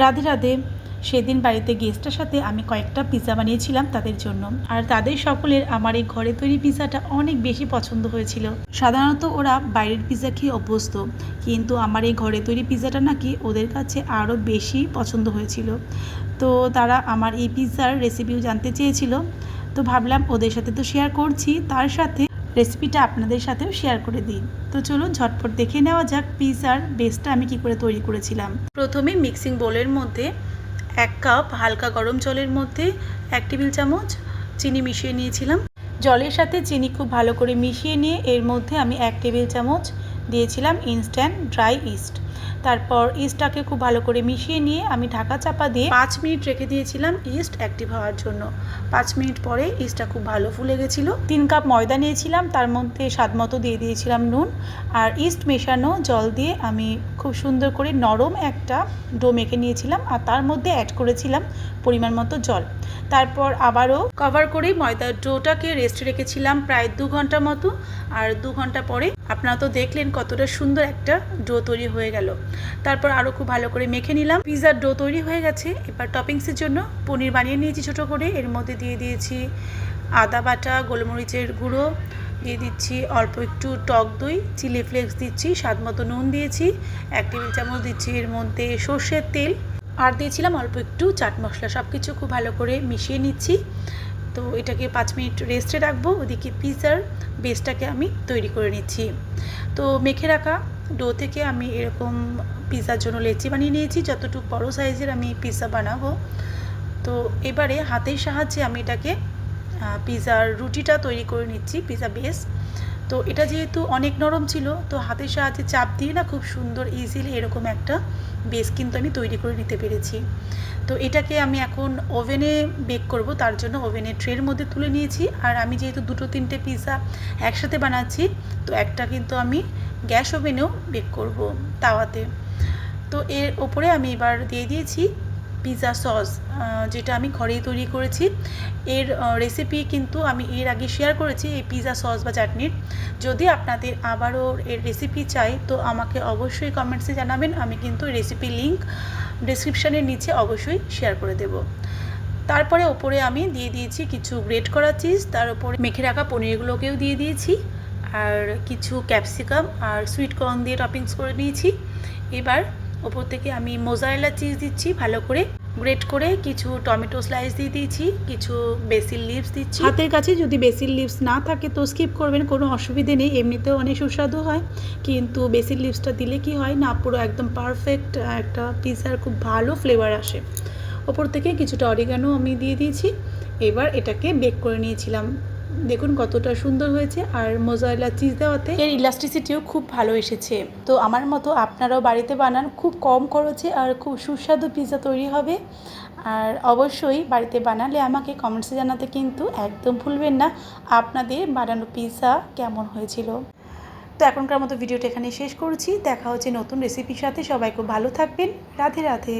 রাধে রাধে। সেদিন বাড়িতে গেস্টের সাথে আমি কয়েকটা পিৎজা বানিয়েছিলাম তাদের জন্য, আর তাদের সকলের আমার এই ঘরে তৈরি পিৎজাটা অনেক বেশি পছন্দ হয়েছিল। সাধারণত ওরা বাইরের পিৎজা খেয়ে অভ্যস্ত, কিন্তু আমার এই ঘরে তৈরি পিৎজাটা নাকি ওদের কাছে আরও বেশি পছন্দ হয়েছিল। তো তারা আমার এই পিৎজার রেসিপিও জানতে চেয়েছিল। তো ভাবলাম ওদের সাথে তো শেয়ার করছি, তার সাথে রেসিপিটা আপনাদের সাথেও শেয়ার করে দিই। তো চলুন ঝটপট দেখে নেওয়া যাক পিৎজার বেসটা আমি কি করে তৈরি করেছিলাম। প্রথমে মিক্সিং বোলের মধ্যে 1 কাপ হালকা গরম জলের মধ্যে 1 টেবিল চামচ চিনি মিশিয়ে নিয়েছিলাম। জলের সাথে চিনি খুব ভালো করে মিশিয়ে নিয়ে এর মধ্যে আমি 1 টেবিল চামচ দিয়েছিলাম ইনস্ট্যান্ট ড্রাই ইস্ট। তারপর ইস্টটাকে খুব ভালো করে মিশিয়ে নিয়ে আমি ঢাকা চাপা দিয়ে 5 মিনিট রেখে দিয়েছিলাম ইস্ট অ্যাক্টিভ হওয়ার জন্য। 5 মিনিট পরে ইস্টটা খুব ভালো ফুলে গেছিলো। 3 কাপ ময়দা নিয়েছিলাম, তার মধ্যে স্বাদ মতো দিয়ে দিয়েছিলাম নুন, আর ইস্ট মেশানো জল দিয়ে আমি খুব সুন্দর করে নরম একটা ডো মেখে নিয়েছিলাম, আর তার মধ্যে অ্যাড করেছিলাম পরিমাণ মতো জল। তারপর আবারও কভার করে ময়দার ডোটাকে রেস্টে রেখেছিলাম প্রায় 2 ঘন্টা মতো। আর 2 ঘন্টা পরে আপনারা তো দেখলেন কতটা সুন্দর একটা ডো তৈরি হয়ে গেল। তারপর আরও খুব ভালো করে মেখে নিলাম। পিৎজার ডো তৈরি হয়ে গেছে। এবার টপিংসের জন্য পনির বানিয়ে নিয়েছি ছোটো করে। এর মধ্যে দিয়ে দিয়েছি আদা বাটা, গোলমরিচের গুঁড়ো, দিয়ে দিচ্ছি অল্প একটু টক দই, চিলি ফ্লেক্স দিচ্ছি, স্বাদ মতো নুন দিয়েছি, 1 টেবিল চামচ দিচ্ছি এর মধ্যে সর্ষের তেল, আর দিয়েছিলাম অল্প একটু চাট মশলা। সব কিছু খুব ভালো করে মিশিয়ে নিচ্ছি। তো এটাকে 5 মিনিট রেস্টে রাখবো। ওদিকে পিৎজার বেসটাকে আমি তৈরি করে নিচ্ছি। তো মেখে রাখা ডো থেকে আমি এরকম পিৎজার জন্য লেচি বানিয়ে নিয়েছি, যতটুকু বড় সাইজের আমি পিৎজা বানাবো। তো এবারে হাতের সাহায্যে আমি এটাকে পিৎজার রুটিটা তৈরি করে নিচ্ছি, পিৎজা বেস। তো এটা যেহেতু অনেক নরম ছিল, তো হাতের সাহায্যে চাপ দিয়ে না খুব সুন্দর ইজিলি এরকম একটা বেস কিন্তু আমি তৈরি করে নিতে পেরেছি। তো এটাকে আমি এখন ওভেনে বেক করব, তার জন্য ওভেনের ট্রের মধ্যে তুলে নিয়েছি। আর আমি যেহেতু 2-3টে পিৎজা একসাথে বানাচ্ছি, তো একটা কিন্তু আমি গ্যাস ওভেনেও বেক করব, তাওয়াতে। তো এর ওপরে আমি এবার দিয়ে দিয়েছি পিৎজা সস, যেটা আমি ঘরেই তৈরি করেছি। এর রেসিপি কিন্তু আমি এর আগে শেয়ার করেছি, এই পিৎজা সস বা চাটনির। যদি আপনাদের আবারও এর রেসিপি চাই তো আমাকে অবশ্যই কমেন্টসে জানাবেন, আমি কিন্তু রেসিপি লিঙ্ক ডেসক্রিপশানের নিচে অবশ্যই শেয়ার করে দেব। তারপরে ওপরে আমি দিয়ে দিয়েছি কিছু গ্রেট করা চিজ, তার উপরে মেখে রাখা পনিরগুলোকেও দিয়ে দিয়েছি, আর কিছু ক্যাপসিকাম আর সুইট কর্ন দিয়ে টপিংস করে নিয়েছি। এবার ওপর থেকে আমি মোজারেলা চিজ দিচ্ছি ভালো করে গ্রেট করে, কিছু টমেটো স্লাইস দিয়ে দিয়েছি, কিছু বেসিল লিভস দিচ্ছি। হাতের কাছে যদি বেসিল লিভস না থাকে তো স্কিপ করবেন, কোনো অসুবিধে নেই, এমনিতেও অনেক সুস্বাদু হয়। কিন্তু বেসিল লিভসটা দিলে কি হয় না, পুরো একদম পারফেক্ট একটা পিৎজার খুব ভালো ফ্লেভার আসে। ওপর থেকে কিছুটা অরিগানো আমি দিয়ে দিয়েছি। এবার এটাকে বেক করে নিয়েছিলাম, দেখুন কতটা সুন্দর হয়েছে। আর মোজারেলা চিজ দেওয়াতে এর ইলাস্টিসিটিও খুব ভালো এসেছে। তো আমার মতো আপনারাও বাড়িতে বানান, খুব কম খরচে আর খুব সুস্বাদু পিৎজা তৈরি হবে। আর অবশ্যই বাড়িতে বানালে আমাকে কমেন্টসে জানাতে কিন্তু একদম ভুলবেন না আপনাদের বানানো পিৎজা কেমন হয়েছিল। তো এখনকার মতো ভিডিওটা এখানে শেষ করছি। দেখা হচ্ছে নতুন রেসিপির সাথে। সবাই খুব ভালো থাকবেন। রাধে রাধে।